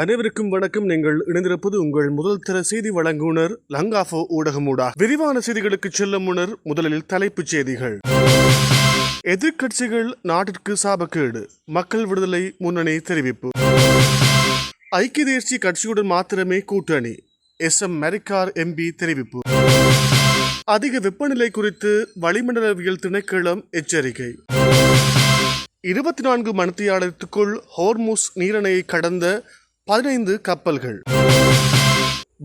அனைவருக்கும் வணக்கம். நீங்கள் இணைந்திருப்பது உங்கள் முதல் தர செய்தி வழங்குனர் லங்காஃபோ ஊடகமூடா. விரிவான செய்திகளுக்கு செல்லும் முன்னர் முதலில் தலைப்புச் செய்திகள். எதிர்க்கட்சிகள் நாட்டிற்கு சாபக்கேடு, மக்கள் விடுதலை முன்னணி தெரிவிப்பு. ஐக்கிய தேசிய கட்சியுடன் மாத்திரமே கூட்டணி, SM மெரிக்கார் MP தெரிவிப்பு. அதிக வெப்பநிலை குறித்து வளிமண்டலவியல் திணைக்களம் எச்சரிக்கை. 24 மணித்தியாலத்துக்குள் ஹோர்முஸ் நீரிணையை கடந்த 15 கப்பல்கள்.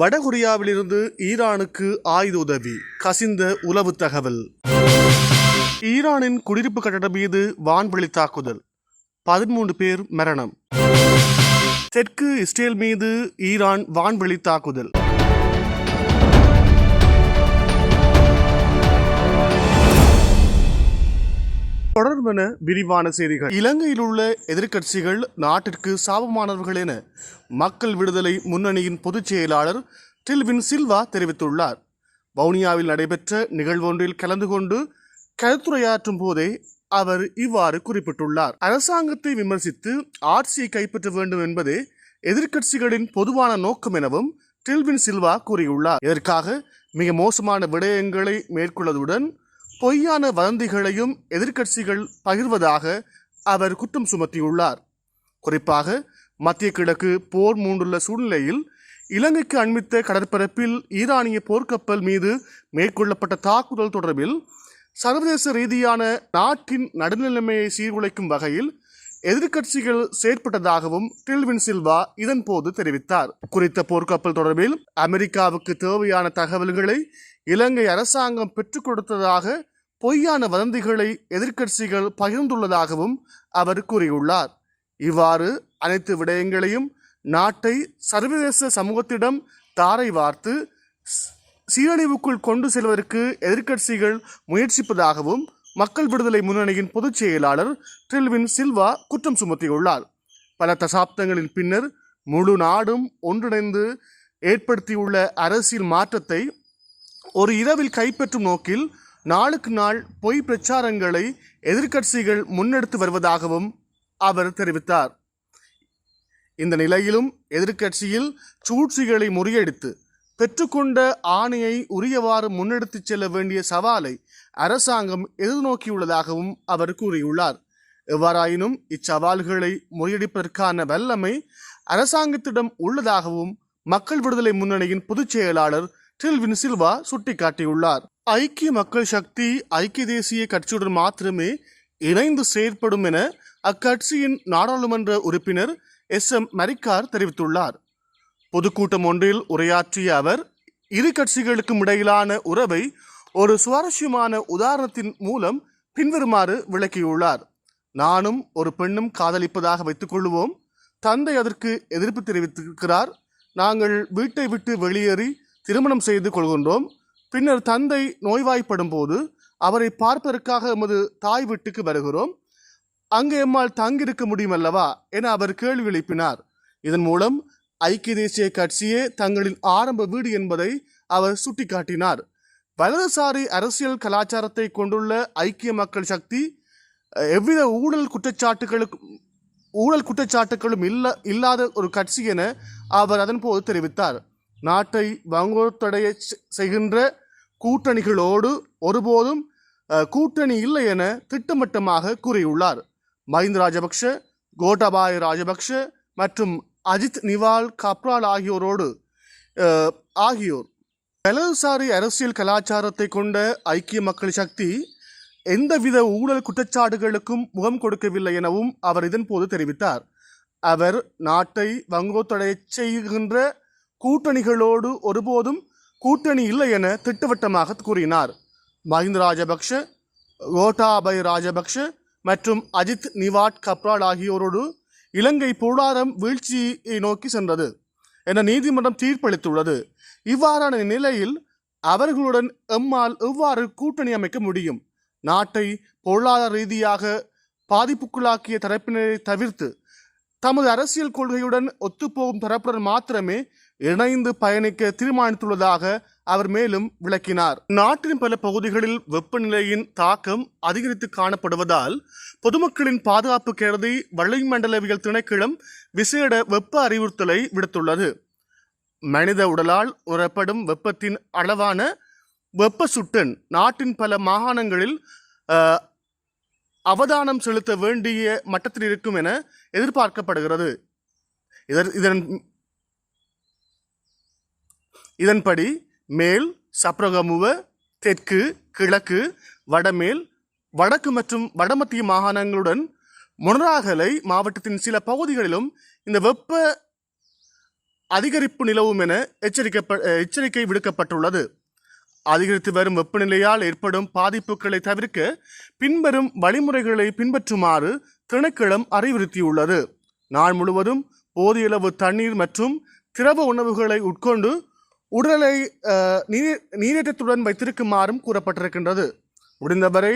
வடகொரியாவிலிருந்து ஈரானுக்கு ஆயுத உதவி, கசிந்த உளவு தகவல். ஈரானின் குடியிருப்பு கட்டடம் மீது வான்வெளி தாக்குதல், 13 பேர் மரணம். தெற்கு இஸ்ரேல் மீது ஈரான் வான்வெளி தாக்குதல். தொடர்பான விரிவான செய்திகள். இலங்கையில் உள்ள எதிர்க்கட்சிகள் நாட்டிற்கு சாபமானவர்கள் என மக்கள் விடுதலை முன்னணியின் பொதுச் செயலாளர் டில்வின் சில்வா தெரிவித்துள்ளார். வவுனியாவில் நடைபெற்ற நிகழ்வொன்றில் கலந்து கொண்டு கருத்துரையாற்றும் போதே அவர் இவ்வாறு குறிப்பிட்டுள்ளார். அரசாங்கத்தை விமர்சித்து ஆட்சியை கைப்பற்ற வேண்டும் என்பதே எதிர்க்கட்சிகளின் பொதுவான நோக்கம் எனவும் டில்வின் சில்வா கூறியுள்ளார். இதற்காக மிக மோசமான விடயங்களை மேற்கொள்வதுடன் பொய்யான வதந்திகளையும் எதிர்க்கட்சிகள் பகிர்வதாக அவர் குற்றம் சுமத்தியுள்ளார். குறிப்பாக மத்திய கிழக்கு போர் மூண்டுள்ள சூழ்நிலையில் இலங்கைக்கு அண்மித்த கடற்பரப்பில் ஈரானிய போர்க்கப்பல் மீது மேற்கொள்ளப்பட்ட தாக்குதல் தொடர்பில் சர்வதேச ரீதியான நாட்டின் நடுநிலைமையை சீர்குலைக்கும் வகையில் எதிர்க்கட்சிகள் செயற்பட்டதாகவும் டில்வின் சில்வா இதன் போது தெரிவித்தார். குறித்த போர்க்கப்பல் தொடர்பில் அமெரிக்காவுக்கு தேவையான தகவல்களை இலங்கை அரசாங்கம் பெற்றுக் கொடுத்ததாக பொய்யான வதந்திகளை எதிர்க்கட்சிகள் பகிர்ந்துள்ளதாகவும் அவர் கூறியுள்ளார். இவ்வாறு அனைத்து விடயங்களையும் நாட்டை சர்வதேச சமூகத்திடம் தாரை வார்த்து சீரழிவுக்குள் கொண்டு செல்வதற்கு எதிர்க்கட்சிகள் முயற்சிப்பதாகவும் மக்கள் விடுதலை முன்னணியின் பொதுச் செயலாளர் டில்வின் சில்வா குற்றம் சுமத்தியுள்ளார். பல தசாப்தங்களின் பின்னர் முழு நாடும் ஒன்றிணைந்து ஏற்படுத்தியுள்ள அரசியல் மாற்றத்தை ஒரு இரவில் கைப்பற்றும் நோக்கில் நாளுக்கு நாள் பொய் பிரச்சாரங்களை எதிர்க்கட்சிகள் முன்னெடுத்து வருவதாகவும் அவர் தெரிவித்தார். இந்த நிலையிலும் எதிர்க்கட்சியில் சூழ்ச்சிகளை முறியடித்து பெற்றுக்கொண்ட ஆணையை உரியவாறு முன்னெடுத்து செல்ல வேண்டிய சவாலை அரசாங்கம் எதிர்நோக்கியுள்ளதாகவும் அவர் கூறியுள்ளார். எவ்வாறாயினும் இச்சவால்களை முறியடிப்பதற்கான வல்லமை அரசாங்கத்திடம் உள்ளதாகவும் மக்கள் விடுதலை முன்னணியின் பொதுச் செயலாளர் டில்வின் சில்வா சுட்டிக்காட்டியுள்ளார். ஐக்கிய மக்கள் சக்தி ஐக்கிய தேசிய கட்சியுடன் மாத்திரமே இணைந்து செயற்படும் என அக்கட்சியின் நாடாளுமன்ற உறுப்பினர் SM மெரிக்கார் தெரிவித்துள்ளார். பொதுக்கூட்டம் ஒன்றில் உரையாற்றிய அவர் இரு கட்சிகளுக்கும் இடையிலான உறவை ஒரு சுவாரஸ்யமான உதாரணத்தின் மூலம் பின்வருமாறு விளக்கியுள்ளார். நானும் ஒரு பெண்ணும் காதலிப்பதாக வைத்துக் கொள்வோம். தந்தை அதற்கு எதிர்ப்பு தெரிவித்திருக்கிறார். நாங்கள் வீட்டை விட்டு வெளியேறி திருமணம் செய்து கொள்கின்றோம். பின்னர் தந்தை நோய்வாய்ப்படும் போது அவரை பார்ப்பதற்காக எமது தாய் வீட்டுக்கு வருகிறோம். அங்கு எம்மால் தங்கியிருக்க முடியும் அல்லவா என அவர் கேள்வி எழுப்பினார். இதன் மூலம் ஐக்கிய தேசிய கட்சியே தங்களின் ஆரம்ப வீடு என்பதை அவர் சுட்டிக்காட்டினார். வலதுசாரி அரசியல் கலாச்சாரத்தை கொண்டுள்ள ஐக்கிய மக்கள் சக்தி எவ்வித ஊழல் குற்றச்சாட்டுகளும் இல்லாத ஒரு கட்சி என அவர் அதன் போது தெரிவித்தார். நாட்டை வங்குத்தடைய செய்கின்ற கூட்டணிகளோடு ஒருபோதும் கூட்டணி இல்லை என திட்டவட்டமாக கூறியுள்ளார். மஹிந்த ராஜபக்ஷ, கோட்டாபாய ராஜபக்ஷ மற்றும் அஜித் நிவால் கப்ரால் ஆகியோர் வலதுசாரி அரசியல் கலாச்சாரத்தை கொண்ட ஐக்கிய மக்கள் சக்தி எந்தவித ஊழல் குற்றச்சாட்டுகளுக்கும் முகம் கொடுக்கவில்லை எனவும் அவர் இதன் போது தெரிவித்தார். அவர் நாட்டை வங்குத்தடைய செய்கின்ற கூட்டணிகளோடு ஒருபோதும் கூட்டணி இல்லை என திட்டவட்டமாக கூறினார். மஹிந்த ராஜபக்ஷ, கோட்டாபய ராஜபக்ஷ மற்றும் அஜித் நிவாட் கப்ரால் ஆகியோரோடு இலங்கை பொருளாதாரம் வீழ்ச்சியை நோக்கி சென்றது என நீதிமன்றம் தீர்ப்பளித்துள்ளது. இவ்வாறான நிலையில் அவர்களுடன் எம்மால் எவ்வாறு கூட்டணி அமைக்க முடியும்? நாட்டை பொருளாதார ரீதியாக பாதிப்புக்குள்ளாக்கிய தரப்பினரை தவிர்த்து தமது அரசியல் கொள்கையுடன் ஒத்துப்போகும் தரப்புடன் மாத்திரமே இணைந்து பயணிக்க தீர்மானித்துள்ளதாக அவர் மேலும் விளக்கினார். நாட்டின் பல பகுதிகளில் வெப்பநிலையின் தாக்கம் அதிகரித்து காணப்படுவதால் பொதுமக்களின் பாதுகாப்பு கருதி வளிமண்டலவியல் திணைக்களம் விசேட வெப்ப அறிவுறுத்தலை விடுத்துள்ளது. மனித உடலால் உணரப்படும் வெப்பத்தின் அளவான வெப்ப சுட்டன் நாட்டின் பல மாகாணங்களில் அவதானம் செலுத்த வேண்டிய மட்டத்தில் இருக்கும் என எதிர்பார்க்கப்படுகிறது. இதன்படி மேல் சப்ரகமுவ, தெற்கு, கிழக்கு, வடமேல், வடக்கு மற்றும் வடமத்திய மாகாணங்களுடன் மொனராகலை மாவட்டத்தின் சில பகுதிகளிலும் இந்த வெப்ப அதிகரிப்பு நிலவும் என எச்சரிக்கை விடுக்கப்பட்டுள்ளது. அதிகரித்து வரும் வெப்பநிலையால் ஏற்படும் பாதிப்புகளை தவிர்க்க பின்வரும் வழிமுறைகளை பின்பற்றுமாறு திணைக்களம் அறிவுறுத்தியுள்ளது. நாள் முழுவதும் போதிய அளவு தண்ணீர் மற்றும் திரவ உணவுகளை உட்கொண்டு உடலை நீரேற்றத்துடன் வைத்திருக்குமாறும் கூறப்பட்டிருக்கின்றது. முடிந்தவரை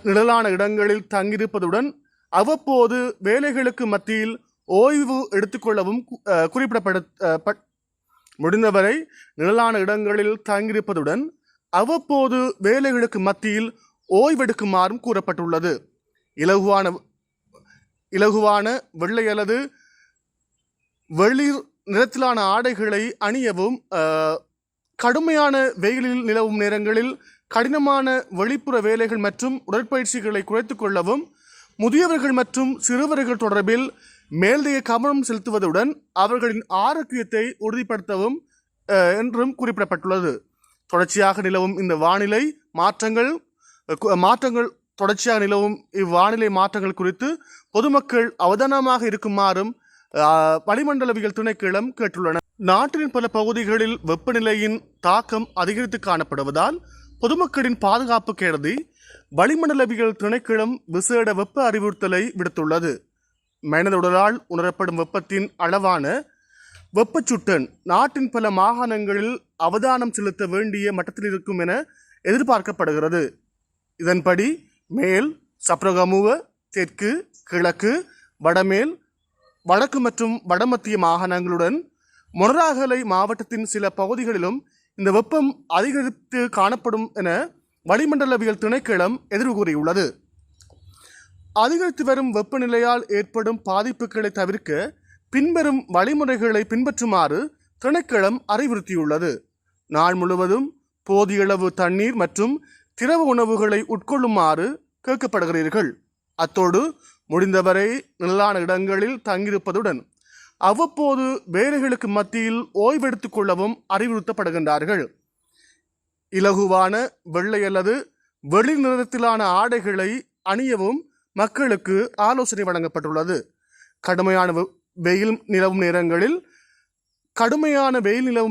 நிழலான இடங்களில் தங்கியிருப்பதுடன் அவ்வப்போது வேலைகளுக்கு மத்தியில் ஓய்வு எடுத்துக்கொள்ளவும் முடிந்தவரை நிழலான இடங்களில் தங்கியிருப்பதுடன் அவ்வப்போது வேலைகளுக்கு மத்தியில் ஓய்வெடுக்குமாறும் கூறப்பட்டுள்ளது. இலகுவான வெள்ளை அல்லது வெளிர் நிறத்திலான ஆடைகளை அணியவும், கடுமையான வெயிலில் நிலவும் நேரங்களில் கடினமான வெளிப்புற வேலைகள் மற்றும் உடற்பயிற்சிகளை குறைத்துக் கொள்ளவும், முதியவர்கள் மற்றும் சிறுவர்கள் தொடர்பில் மேல்திக கவனம் செலுத்துவதுடன் அவர்களின் ஆரோக்கியத்தை உறுதிப்படுத்தவும் என்றும் குறிப்பிடப்பட்டுள்ளது. தொடர்ச்சியாக நிலவும் இந்த வானிலை மாற்றங்கள் தொடர்ச்சியாக நிலவும் இவ்வானிலை மாற்றங்கள் குறித்து பொதுமக்கள் அவதானமாக இருக்குமாறும் வளிமண்டலவியல் திணைக்களம் கேட்டுள்ளன. நாட்டின் பல பகுதிகளில் வெப்பநிலையின் தாக்கம் அதிகரித்து காணப்படுவதால் பொதுமக்களின் பாதுகாப்பு கருதி வளிமண்டலவியல் திணைக்களம் விசேட வெப்ப அறிவுறுத்தலை விடுத்துள்ளது. மனித உடலால் உணரப்படும் வெப்பத்தின் அளவான வெப்பச்சுட்டன் நாட்டின் பல மாகாணங்களில் அவதானம் செலுத்த வேண்டிய மட்டத்தில் இருக்கும் என எதிர்பார்க்கப்படுகிறது. இதன்படி மேல் சப்ரகமுவ, தெற்கு, கிழக்கு, வடமேல், வடக்கு மற்றும் வடமத்திய மாகாணங்களுடன் மொனராகலை மாவட்டத்தின் சில பகுதிகளிலும் இந்த வெப்பம் அதிகரித்து காணப்படும் என வளிமண்டலவியல் திணைக்களம் எதிர்கூறியுள்ளது. அதிகரித்து வரும் வெப்பநிலையால் ஏற்படும் பாதிப்புகளை தவிர்க்க பின்வரும் வழிமுறைகளை பின்பற்றுமாறு திணைக்களம் அறிவுறுத்தியுள்ளது. நாள் முழுவதும் போதிய அளவு தண்ணீர் மற்றும் திரவ உணவுகளை உட்கொள்ளுமாறு கேட்கப்படுகிறீர்கள். அத்தோடு முடிந்தவரை நிழலான இடங்களில் தங்கியிருப்பதுடன் அவ்வப்போது வேலைகளுக்கு மத்தியில் ஓய்வெடுத்துக் கொள்ளவும் அறிவுறுத்தப்படுகின்றார்கள். இலகுவான வெள்ளை அல்லது வெளிர் நிறத்திலான ஆடைகளை அணியவும் மக்களுக்கு ஆலோசனை வழங்கப்பட்டுள்ளது. கடுமையான வெயில் நிலவும்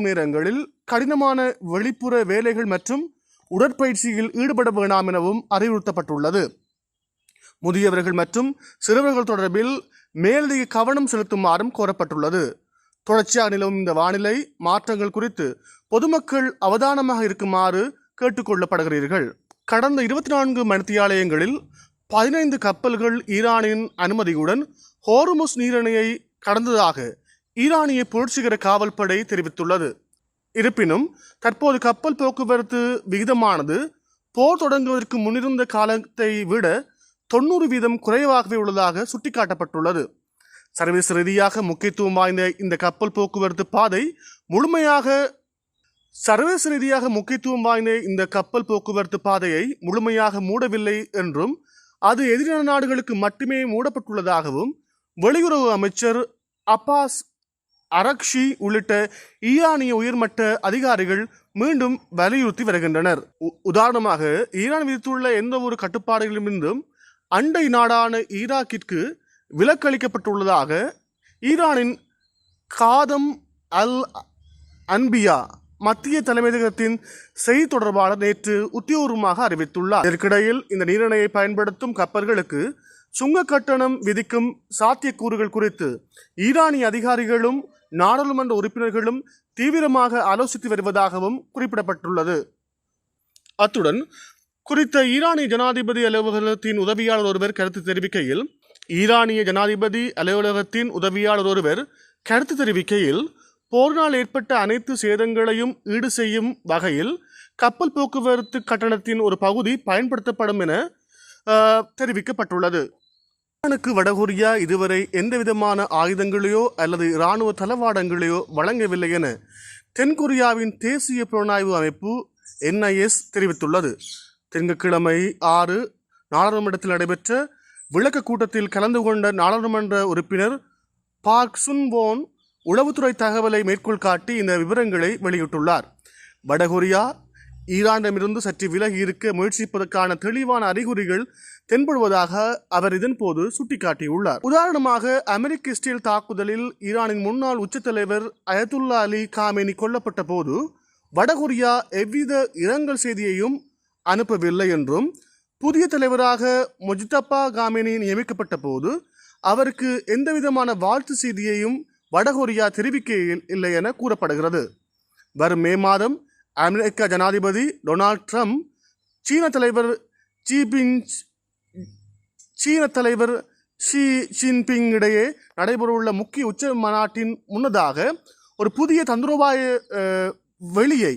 நேரங்களில் கடினமான வெளிப்புற வேலைகள் மற்றும் உடற்பயிற்சியில் ஈடுபட வேண்டாம் எனவும் அறிவுறுத்தப்பட்டுள்ளது. முதியவர்கள் மற்றும் சிறுவர்கள் தொடர்பில் மேலதிக கவனம் செலுத்துமாறும் கோரப்பட்டுள்ளது. தொடர்ச்சியாக நிலவும் இந்த வானிலை மாற்றங்கள் குறித்து பொதுமக்கள் அவதானமாக இருக்குமாறு கேட்டுக்கொள்ளப்படுகிறீர்கள். கடந்த 24 மணித்தியாலயங்களில் 15 கப்பல்கள் ஈரானின் அனுமதியுடன் ஹோர்முஸ் நீரிணையை கடந்ததாக ஈரானிய புரட்சிகர காவல்படை தெரிவித்துள்ளது. இருப்பினும் தற்போது கப்பல் போக்குவரத்து விகிதமானது போர் தொடங்குவதற்கு முன்னிருந்த காலத்தை விட 90% குறைவாகவே உள்ளதாக சுட்டிக்காட்டப்பட்டுள்ளது. சர்வதேச ரீதியாக முக்கியத்துவம் வாய்ந்த இந்த கப்பல் போக்குவரத்து பாதை முழுமையாக மூடவில்லை என்றும் அது எதிரான நாடுகளுக்கு மட்டுமே மூடப்பட்டுள்ளதாகவும் வெளியுறவு அமைச்சர் அப்பாஸ் அரக்ஷி உள்ளிட்ட ஈரானிய உயர்மட்ட அதிகாரிகள் மீண்டும் வலியுறுத்தி வருகின்றனர். உதாரணமாக ஈரான் விதித்துள்ள எந்த ஒரு கட்டுப்பாடுகளிலிருந்தும் அண்டை நாடான ஈராக்கிற்கு விலக்களிக்கப்பட்டுள்ளதாக ஈரானின் காதம் அல் அன்பியா மத்திய தலைமையகத்தின் செய்தி தொடர்பாளர் நேற்று உத்தியோகமாக அறிவித்துள்ளார். இதற்கிடையில் இந்த நீரிணையை பயன்படுத்தும் கப்பல்களுக்கு சுங்க கட்டணம் விதிக்கும் சாத்தியக்கூறுகள் குறித்து ஈரானிய அதிகாரிகளும் நாடாளுமன்ற உறுப்பினர்களும் தீவிரமாக ஆலோசித்து வருவதாகவும் குறிப்பிடப்பட்டுள்ளது. அத்துடன் குறித்த ஈரானிய ஜனாதிபதி அலுவலகத்தின் உதவியாளர் ஒருவர் கருத்து தெரிவிக்கையில் போரினால் ஏற்பட்ட அனைத்து சேதங்களையும் ஈடு செய்யும் வகையில் கப்பல் போக்குவரத்து கட்டணத்தின் ஒரு பகுதி பயன்படுத்தப்படும் என தெரிவிக்கப்பட்டுள்ளது. ஈரானுக்கு வடகொரியா இதுவரை எந்தவிதமான ஆயுதங்களையோ அல்லது இராணுவ தளவாடங்களையோ வழங்கவில்லை என தென்கொரியாவின் தேசிய புலனாய்வு அமைப்பு NIS தெரிவித்துள்ளது. திங்கட்கிழமை 6 நாடாளுமன்றத்தில் நடைபெற்ற விளக்க கூட்டத்தில் கலந்து கொண்ட நாடாளுமன்ற உறுப்பினர் பார்க் சுன்வோன் உளவுத்துறை தகவலை மேற்கோள் காட்டி இந்த விவரங்களை வெளியிட்டுள்ளார். வடகொரியா ஈரானிடமிருந்து சற்று விலகி இருக்க முயற்சிப்பதற்கான தெளிவான அறிகுறிகள் தென்படுவதாக அவர் இதன்போது சுட்டிக்காட்டியுள்ளார். உதாரணமாக, அமெரிக்க இஸ்ரேல் தாக்குதலில் ஈரானின் முன்னாள் உச்சத் தலைவர் அயதுல்லா அலி காமேனி கொல்லப்பட்ட போது வடகொரியா எவ்வித இரங்கல் செய்தியையும் அனுப்பவில்லை என்றும், புதிய தலைவராக முஜ்தபா காமேனி நியமிக்கப்பட்ட போது அவருக்கு எந்தவிதமான வாழ்த்து செய்தியையும் வடகொரியா தெரிவிக்க இல்லை என கூறப்படுகிறது. வரும் மே மாதம் அமெரிக்க ஜனாதிபதி டொனால்ட் ட்ரம்ப் சீன தலைவர் ஷி ஜின்பிங் இடையே நடைபெறவுள்ள முக்கிய உச்ச மாநாட்டின் முன்னதாக ஒரு புதிய தந்திரோபாய வெளியை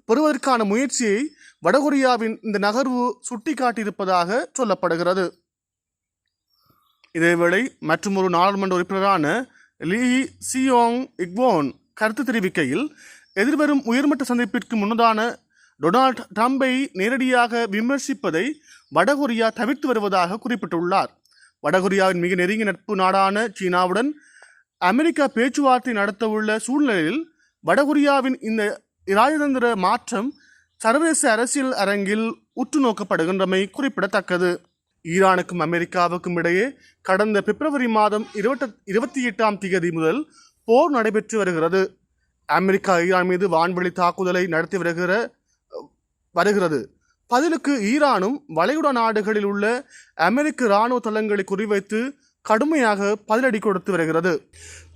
பெறுவதற்கான முயற்சியை வடகொரியாவின் இந்த நகர்வு சுட்டிக்காட்டியிருப்பதாக சொல்லப்படுகிறது. இதேவேளை மற்றொரு நாடாளுமன்ற உறுப்பினரான லீ சியோங் இக்வோன் கருத்து தெரிவிக்கையில், எதிர்வரும் உயர்மட்ட சந்திப்பிற்கு முன்னதான டொனால்ட் ட்ரம்பை நேரடியாக விமர்சிப்பதை வடகொரியா தவிர்த்து வருவதாக குறிப்பிட்டுள்ளார். வடகொரியாவின் மிக நெருங்கிய நட்பு நாடான சீனாவுடன் அமெரிக்கா பேச்சுவார்த்தை நடத்தவுள்ள சூழ்நிலையில் வடகொரியாவின் இந்த இராஜதந்திர மாற்றம் சர்வதேச அரசியல் அரங்கில் உற்று நோக்கப்படுகின்றமை குறிப்பிடத்தக்கது. ஈரானுக்கும் அமெரிக்காவுக்கும் இடையே கடந்த பிப்ரவரி மாதம் 28ஆம் தேதி முதல் போர் நடைபெற்று வருகிறது. அமெரிக்கா ஈரான் மீது வான்வெளி தாக்குதலை நடத்தி வருகிறது. பதிலுக்கு ஈரானும் வளைகுடா நாடுகளில் உள்ள அமெரிக்க இராணுவ தளங்களை குறிவைத்து கடுமையாக பதிலடி கொடுத்து வருகிறது.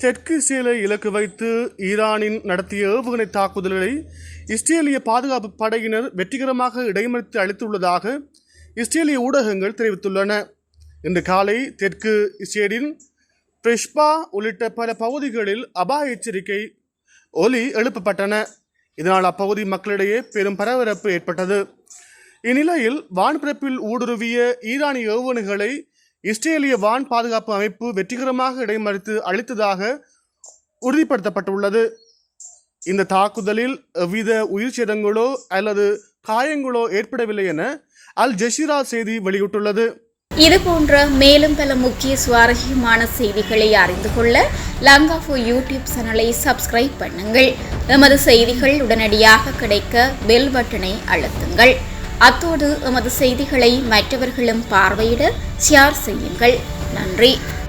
தெற்கு இஸ்ரேலை இலக்கு வைத்து ஈரானின் நடத்திய ஏவுகணை தாக்குதல்களை இஸ்ரேலிய பாதுகாப்பு படையினர் வெற்றிகரமாக இடைமறித்து அளித்துள்ளதாக இஸ்ரேலிய ஊடகங்கள் தெரிவித்துள்ளன. இன்று காலை தெற்கு இஸ்ரேலின் பிரெஷ்பா உள்ளிட்ட பல பகுதிகளில் அபாய எச்சரிக்கை ஒலி எழுப்பப்பட்டன. இதனால் அப்பகுதி மக்களிடையே பெரும் பரபரப்பு ஏற்பட்டது. இந்நிலையில் வான்பரப்பில் ஊடுருவிய ஈரானிய ஏவுகணைகளை இஸ்ரேலிய வான் பாதுகாப்பு அமைப்பு வெற்றிகரமாக இடைமறித்து அளித்ததாக உறுதிப்படுத்தப்பட்டுள்ளது. இந்த தாக்குதலில் எவ்வித உயிர் சேதங்களோ அல்லது காயங்களோ ஏற்படவில்லை என அல் ஜசீரா செய்தி வெளியிட்டுள்ளது. இதுபோன்ற மேலும் பல முக்கிய சுவாரஸ்யமான செய்திகளை அறிந்து கொள்ள லங்காஃபோ யூடியூப் சேனலை சப்ஸ்கிரைப் பண்ணுங்கள். எமது செய்திகள் உடனடியாக கிடைக்க பெல் பட்டனை அழுத்துங்கள். அத்தோடு எமது செய்திகளை மற்றவர்களும் பார்வையிட ஷேர் செய்யுங்கள். நன்றி.